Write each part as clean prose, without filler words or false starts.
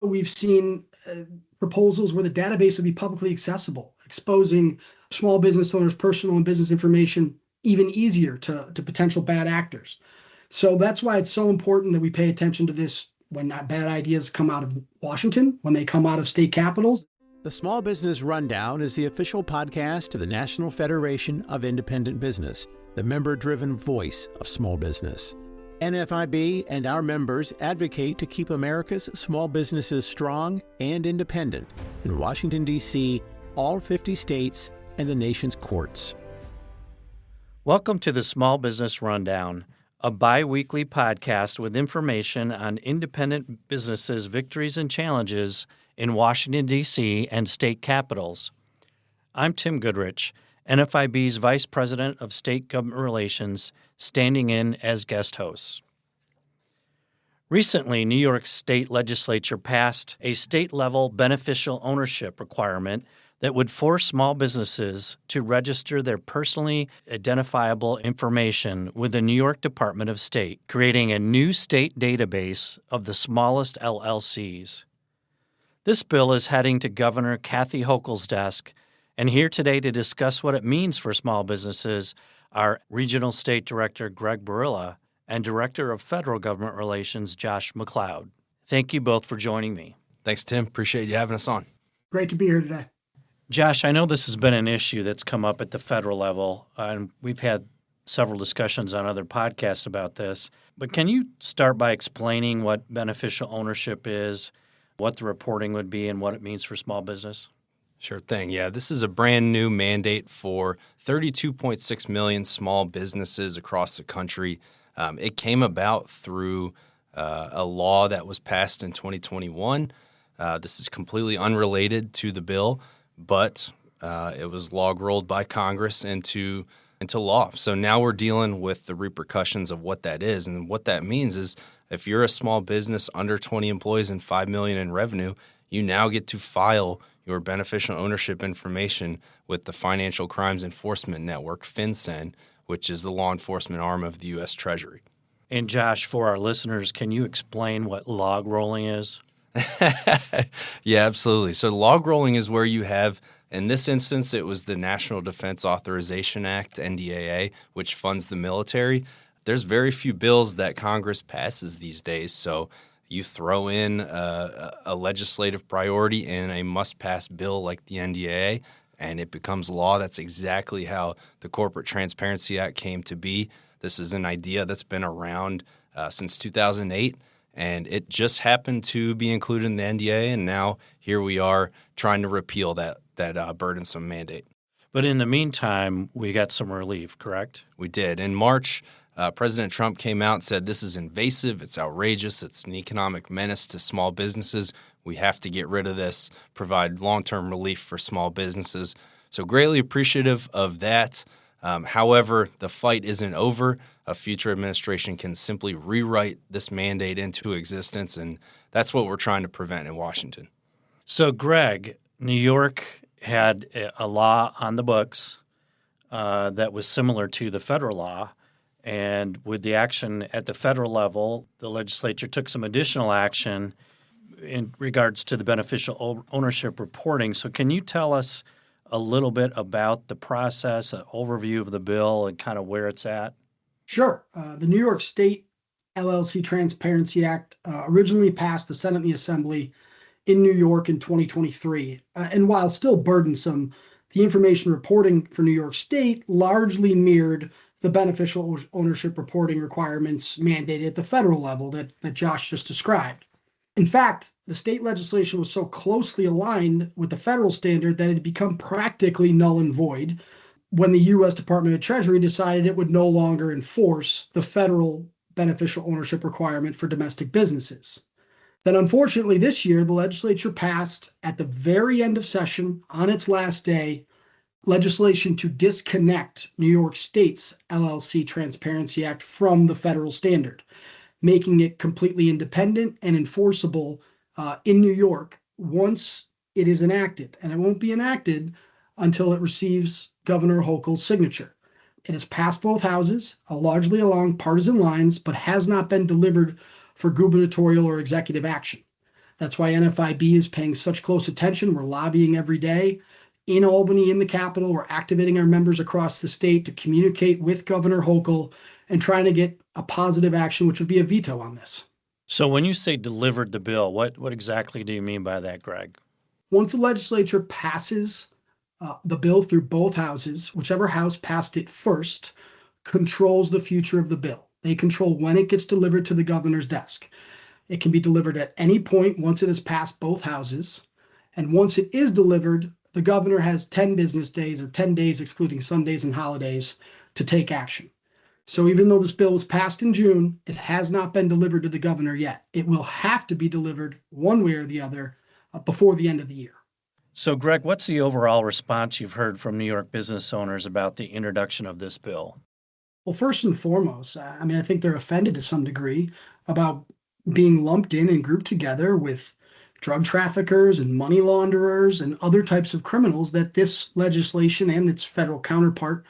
We've seen proposals where the database would be publicly accessible, exposing small business owners' personal and business information even easier to potential bad actors. So that's why it's so important that we pay attention to this when bad ideas come out of Washington, when they come out of state capitals. The Small Business Rundown is the official podcast of the National Federation of Independent Business, the member-driven voice of small business. NFIB and our members advocate to keep America's small businesses strong and independent in Washington, D.C., all 50 states, and the nation's courts. Welcome to the Small Business Rundown, a bi-weekly podcast with information on independent businesses' victories and challenges in Washington, D.C. and state capitals. I'm Tim Goodrich, NFIB's Vice President of State Government Relations, standing in as guest host. Recently, New York State Legislature passed a state-level beneficial ownership requirement that would force small businesses to register their personally identifiable information with the New York Department of State, creating a new state database of the smallest LLCs. This bill is heading to Governor Kathy Hochul's desk, and here today to discuss what it means for small businesses are Regional State Director Greg Biryla and Director of Federal Government Relations Josh McLeod. Thank you both for joining me. Thanks, Tim. Appreciate you having us on. Great to be here today. Josh, I know this has been an issue that's come up at the federal level, and we've had several discussions on other podcasts about this. But can you start by explaining what beneficial ownership is, what the reporting would be, and what it means for small business? Sure thing. Yeah, this is a brand new mandate for 32.6 million small businesses across the country. It came about through a law that was passed in 2021. This is completely unrelated to the bill, but it was log rolled by Congress into law. So now we're dealing with the repercussions of what that is. And what that means is if you're a small business under 20 employees and $5 million in revenue, you now get to file your beneficial ownership information with the Financial Crimes Enforcement Network, FinCEN, which is the law enforcement arm of the U.S. Treasury. And Josh, for our listeners, can you explain what log rolling is? Yeah, absolutely. So log rolling is where you have, in this instance, it was the National Defense Authorization Act, NDAA, which funds the military. There's very few bills that Congress passes these days, so you throw in a legislative priority in a must-pass bill like the NDAA, and it becomes law. That's exactly how the Corporate Transparency Act came to be. This is an idea that's been around since 2008, and it just happened to be included in the NDAA, and now here we are trying to repeal that burdensome mandate. But in the meantime, we got some relief, correct? We did. In March, President Trump came out and said this is invasive, it's outrageous, it's an economic menace to small businesses. We have to get rid of this, provide long-term relief for small businesses. So greatly appreciative of that. However, the fight isn't over. A future administration can simply rewrite this mandate into existence, and that's what we're trying to prevent in Washington. So, Greg, New York had a law on the books that was similar to the federal law. And with the action at the federal level, the legislature took some additional action in regards to the beneficial ownership reporting. So can you tell us a little bit about the process, an overview of the bill, and kind of where it's at? Sure. The New York State LLC Transparency Act originally passed the Senate and the Assembly in New York in 2023. And while still burdensome, the information reporting for New York State largely mirrored the beneficial ownership reporting requirements mandated at the federal level that Josh just described. In fact, the state legislation was so closely aligned with the federal standard that it had become practically null and void when the U.S. Department of Treasury decided it would no longer enforce the federal beneficial ownership requirement for domestic businesses. Then unfortunately this year, the legislature passed at the very end of session on its last day legislation to disconnect New York State's LLC Transparency Act from the federal standard, making it completely independent and enforceable in New York once it is enacted. And it won't be enacted until it receives Governor Hochul's signature. It has passed both houses, largely along partisan lines, but has not been delivered for gubernatorial or executive action. That's why NFIB is paying such close attention. We're lobbying every day in Albany, in the Capitol. We're activating our members across the state to communicate with Governor Hochul and trying to get a positive action, which would be a veto on this. So when you say delivered the bill, what exactly do you mean by that, Greg? Once the legislature passes the bill through both houses, whichever house passed it first controls the future of the bill. They control when it gets delivered to the governor's desk. It can be delivered at any point once it has passed both houses. And once it is delivered, the governor has 10 business days, or 10 days excluding Sundays and holidays, to take action. So even though this bill was passed in June, it has not been delivered to the governor yet. It will have to be delivered one way or the other before the end of the year. So, Greg, what's the overall response you've heard from New York business owners about the introduction of this bill? Well, first and foremost, I think they're offended to some degree about being lumped in and grouped together with drug traffickers and money launderers and other types of criminals that this legislation and its federal counterpart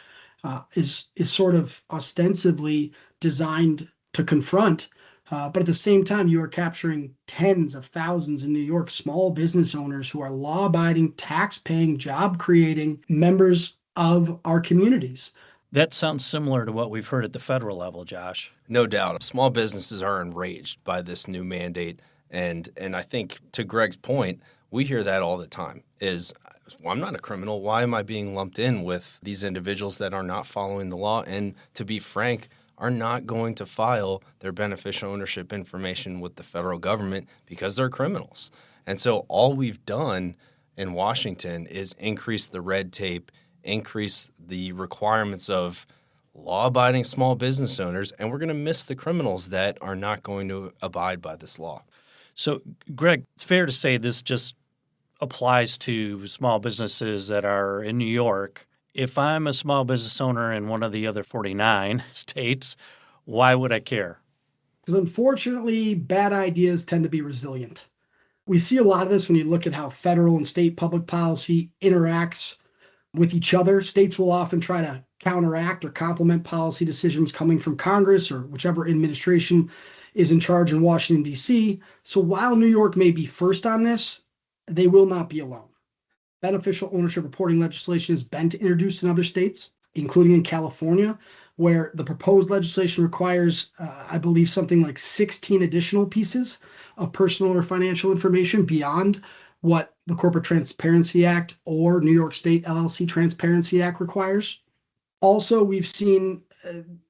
is sort of ostensibly designed to confront. But at the same time, you are capturing tens of thousands in New York small business owners who are law-abiding, tax-paying, job-creating members of our communities. That sounds similar to what we've heard at the federal level, Josh. No doubt. Small businesses are enraged by this new mandate. And I think to Greg's point, we hear that all the time is, well, I'm not a criminal. Why am I being lumped in with these individuals that are not following the law? And to be frank, are not going to file their beneficial ownership information with the federal government because they're criminals. And so all we've done in Washington is increase the red tape, increase the requirements of law-abiding small business owners, and we're going to miss the criminals that are not going to abide by this law. So, Greg, it's fair to say this just applies to small businesses that are in New York. If I'm a small business owner in one of the other 49 states, why would I care? Because unfortunately, bad ideas tend to be resilient. We see a lot of this when you look at how federal and state public policy interacts with each other. States will often try to counteract or complement policy decisions coming from Congress or whichever administration is in charge in Washington, D.C. So while New York may be first on this, they will not be alone. Beneficial ownership reporting legislation has been introduced in other states, including in California, where the proposed legislation requires, I believe, something like 16 additional pieces of personal or financial information beyond what the Corporate Transparency Act or New York State LLC Transparency Act requires. Also, we've seen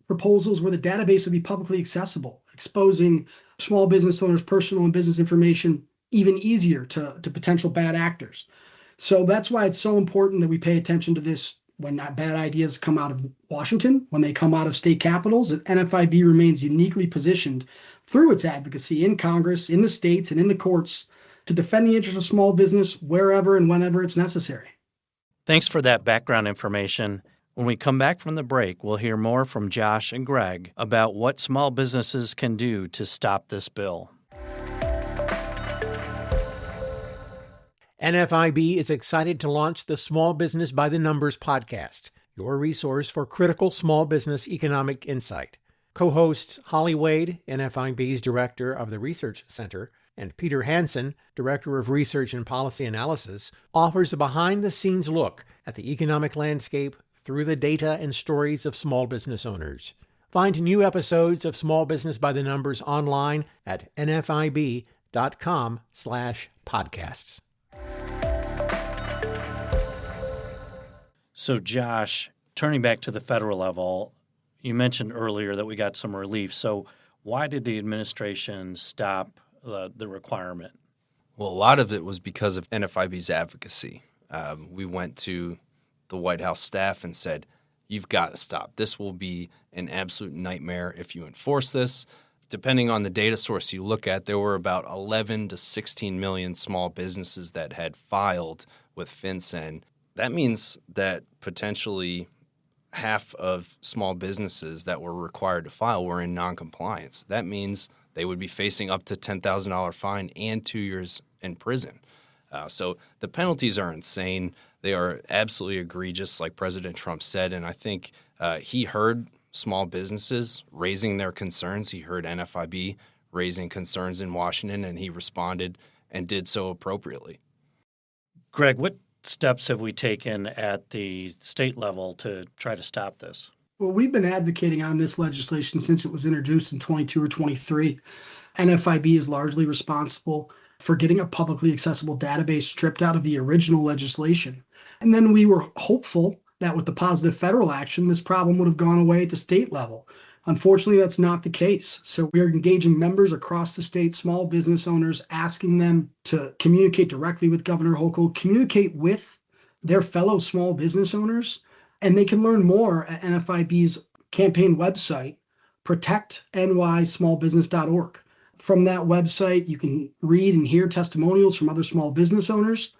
proposals where the database would be publicly accessible, exposing small business owners' personal and business information even easier to potential bad actors. So that's why it's so important that we pay attention to this when bad ideas come out of Washington, when they come out of state capitals. And NFIB remains uniquely positioned through its advocacy in Congress, in the states, and in the courts to defend the interests of small business wherever and whenever it's necessary. Thanks for that background information. When we come back from the break, we'll hear more from Josh and Greg about what small businesses can do to stop this bill. NFIB is excited to launch the Small Business by the Numbers podcast, your resource for critical small business economic insight. Co-hosts Holly Wade, NFIB's Director of the Research Center, and Peter Hansen, Director of Research and Policy Analysis, offers a behind-the-scenes look at the economic landscape through the data and stories of small business owners. Find new episodes of Small Business by the Numbers online at nfib.com/podcasts. So, Josh, turning back to the federal level, you mentioned earlier that we got some relief. So why did the administration stop the requirement? Well, a lot of it was because of NFIB's advocacy. We went to the White House staff and said, you've got to stop. This will be an absolute nightmare if you enforce this. Depending on the data source you look at, there were about 11 to 16 million small businesses that had filed with FinCEN. That means that potentially half of small businesses that were required to file were in noncompliance. That means they would be facing up to $10,000 fine and 2 years in prison. So the penalties are insane. They are absolutely egregious, like President Trump said, and I think he heard small businesses raising their concerns. He heard NFIB raising concerns in Washington, and he responded and did so appropriately. Greg, what steps have we taken at the state level to try to stop this? Well, we've been advocating on this legislation since it was introduced in 22 or 23. NFIB is largely responsible for getting a publicly accessible database stripped out of the original legislation. And then we were hopeful that with the positive federal action, this problem would have gone away at the state level. Unfortunately, that's not the case. So we are engaging members across the state, small business owners, asking them to communicate directly with Governor Hochul, communicate with their fellow small business owners, and they can learn more at NFIB's campaign website, protectnysmallbusiness.org. From that website, you can read and hear testimonials from other small business owners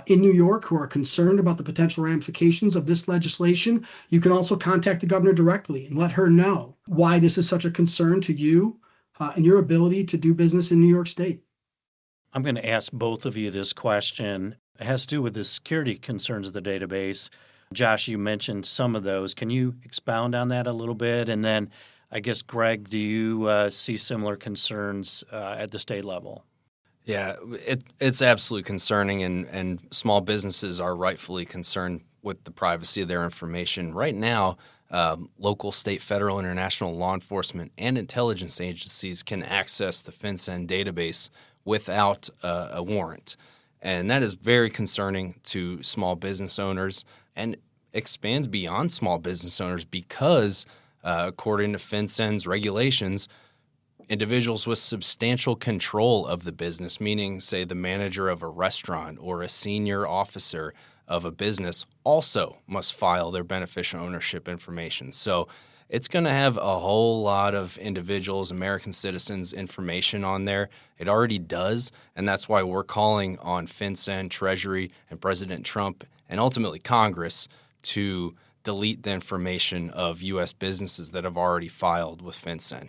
in New York who are concerned about the potential ramifications of this legislation. You can also contact the governor directly and let her know why this is such a concern to you and your ability to do business in New York State. I'm going to ask both of you this question. It has to do with the security concerns of the database. Josh, you mentioned some of those. Can you expound on that a little bit? And then I guess, Greg, do you see similar concerns at the state level? Yeah, it's absolutely concerning, and small businesses are rightfully concerned with the privacy of their information. Right now, local, state, federal, international law enforcement and intelligence agencies can access the FinCEN database without a warrant. And that is very concerning to small business owners and expands beyond small business owners because, according to FinCEN's regulations, individuals with substantial control of the business, meaning, say, the manager of a restaurant or a senior officer of a business, also must file their beneficial ownership information. So it's going to have a whole lot of individuals, American citizens, information on there. It already does, and that's why we're calling on FinCEN, Treasury, and President Trump, and ultimately Congress to delete the information of U.S. businesses that have already filed with FinCEN.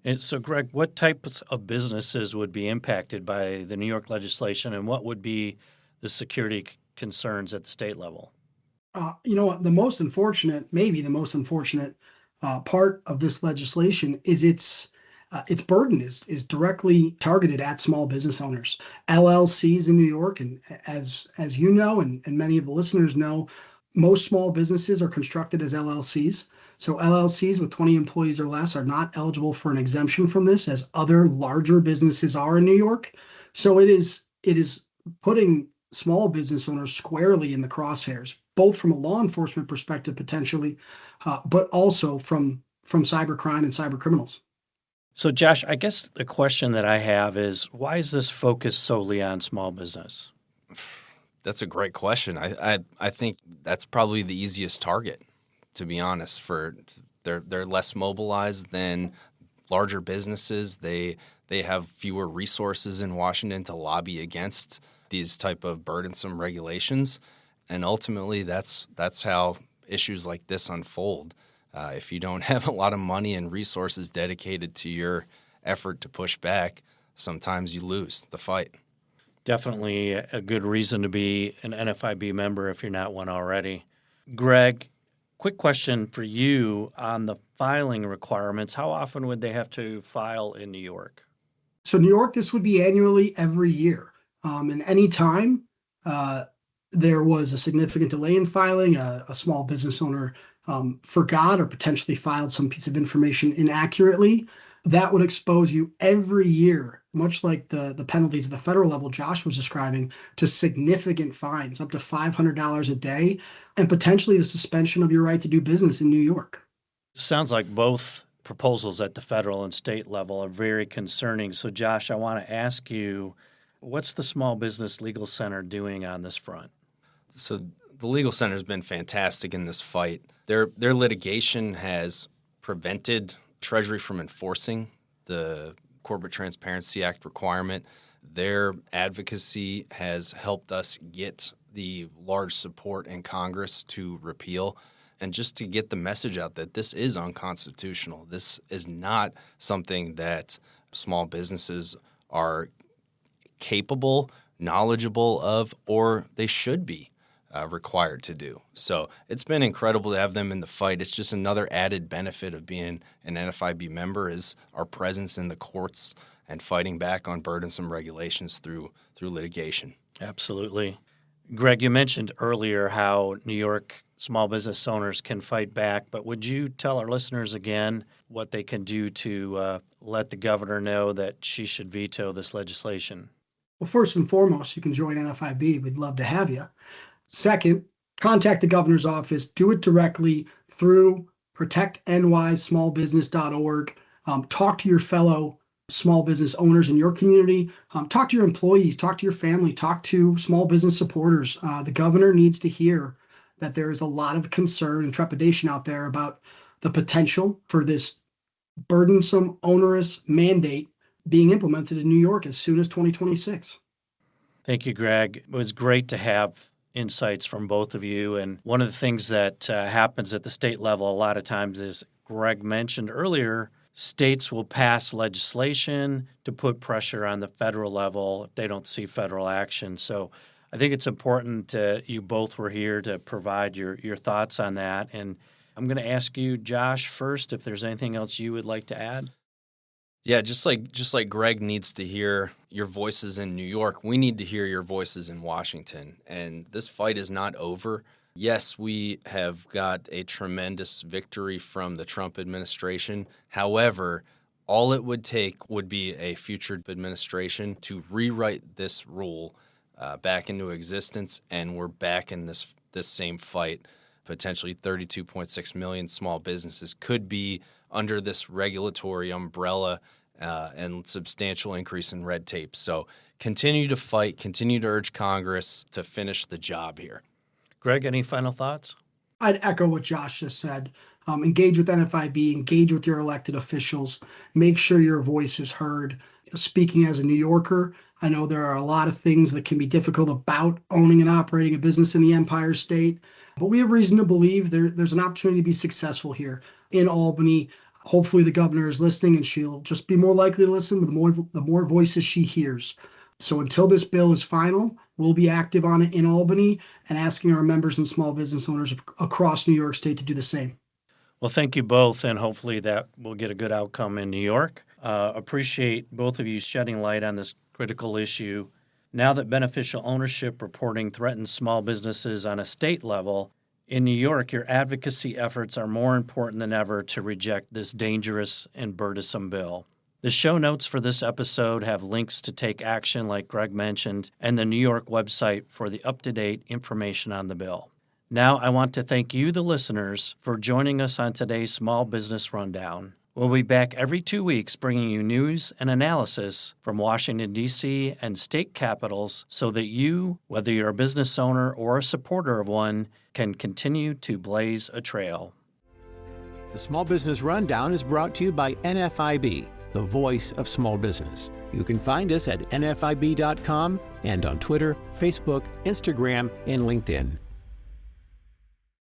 And so, Greg, what types of businesses would be impacted by the New York legislation, and what would be the security concerns at the state level? The most unfortunate, maybe the most unfortunate part of this legislation is its burden is directly targeted at small business owners. LLCs in New York, and as you know, and many of the listeners know, most small businesses are constructed as LLCs. So LLCs with 20 employees or less are not eligible for an exemption from this, as other larger businesses are in New York. So it is putting small business owners squarely in the crosshairs, both from a law enforcement perspective potentially, but also from cybercrime and cyber criminals. So, Josh, I guess the question that I have is, why is this focused solely on small business? That's a great question. I think that's probably the easiest target, to be honest. For they're less mobilized than larger businesses. They have fewer resources in Washington to lobby against these type of burdensome regulations, and ultimately that's how issues like this unfold. If you don't have a lot of money and resources dedicated to your effort to push back, sometimes you lose the fight. Definitely a good reason to be an NFIB member if you're not one already. Greg, quick question for you on the filing requirements. How often would they have to file in New York? So New York, this would be annually every year. And any time there was a significant delay in filing, a small business owner forgot or potentially filed some piece of information inaccurately, that would expose you every year, much like the penalties at the federal level Josh was describing, to significant fines, up to $500 a day, and potentially the suspension of your right to do business in New York. Sounds like both proposals at the federal and state level are very concerning. So, Josh, I want to ask you, what's the Small Business Legal Center doing on this front? So the Legal Center has been fantastic in this fight. Their litigation has prevented Treasury from enforcing the Corporate Transparency Act requirement. Their advocacy has helped us get the large support in Congress to repeal, and just to get the message out that this is unconstitutional. This is not something that small businesses are capable, knowledgeable of, or they should be required to do. So it's been incredible to have them in the fight. It's just another added benefit of being an NFIB member is our presence in the courts and fighting back on burdensome regulations through litigation. Absolutely. Greg, you mentioned earlier how New York small business owners can fight back, but would you tell our listeners again what they can do to let the governor know that she should veto this legislation? Well, first and foremost, you can join NFIB. We'd love to have you. Second, contact the governor's office. Do it directly through protectnysmallbusiness.org. Talk to your fellow small business owners in your community. Talk to your employees. Talk to your family. Talk to small business supporters. The governor needs to hear that there is a lot of concern and trepidation out there about the potential for this burdensome, onerous mandate being implemented in New York as soon as 2026. Thank you, Greg. It was great to have insights from both of you. And one of the things that happens at the state level a lot of times is, Greg mentioned earlier, states will pass legislation to put pressure on the federal level if they don't see federal action. So I think it's important you both were here to provide your thoughts on that. And I'm going to ask you, Josh, first, if there's anything else you would like to add. Yeah, just like Greg needs to hear your voices in New York, we need to hear your voices in Washington. And this fight is not over. Yes, we have got a tremendous victory from the Trump administration. However, all it would take would be a future administration to rewrite this rule back into existence, and we're back in this same fight. Potentially 32.6 million small businesses could be under this regulatory umbrella and substantial increase in red tape. So continue to fight, continue to urge Congress to finish the job here. Greg, any final thoughts? I'd echo what Josh just said. Engage with NFIB, engage with your elected officials, make sure your voice is heard. Speaking as a New Yorker, I know there are a lot of things that can be difficult about owning and operating a business in the Empire State, but we have reason to believe there's an opportunity to be successful here in Albany. Hopefully the governor is listening, and she'll just be more likely to listen the more voices she hears. So until this bill is final, we'll be active on it in Albany and asking our members and small business owners across New York State to do the same. Well, thank you both, and hopefully that will get a good outcome in New York. Appreciate both of you shedding light on this critical issue. Now that beneficial ownership reporting threatens small businesses on a state level, in New York, your advocacy efforts are more important than ever to reject this dangerous and burdensome bill. The show notes for this episode have links to take action, like Greg mentioned, and the New York website for the up-to-date information on the bill. Now, I want to thank you, the listeners, for joining us on today's Small Business Rundown. We'll be back every 2 weeks bringing you news and analysis from Washington, D.C. and state capitals so that you, whether you're a business owner or a supporter of one, can continue to blaze a trail. The Small Business Rundown is brought to you by NFIB, the voice of small business. You can find us at nfib.com and on Twitter, Facebook, Instagram, and LinkedIn.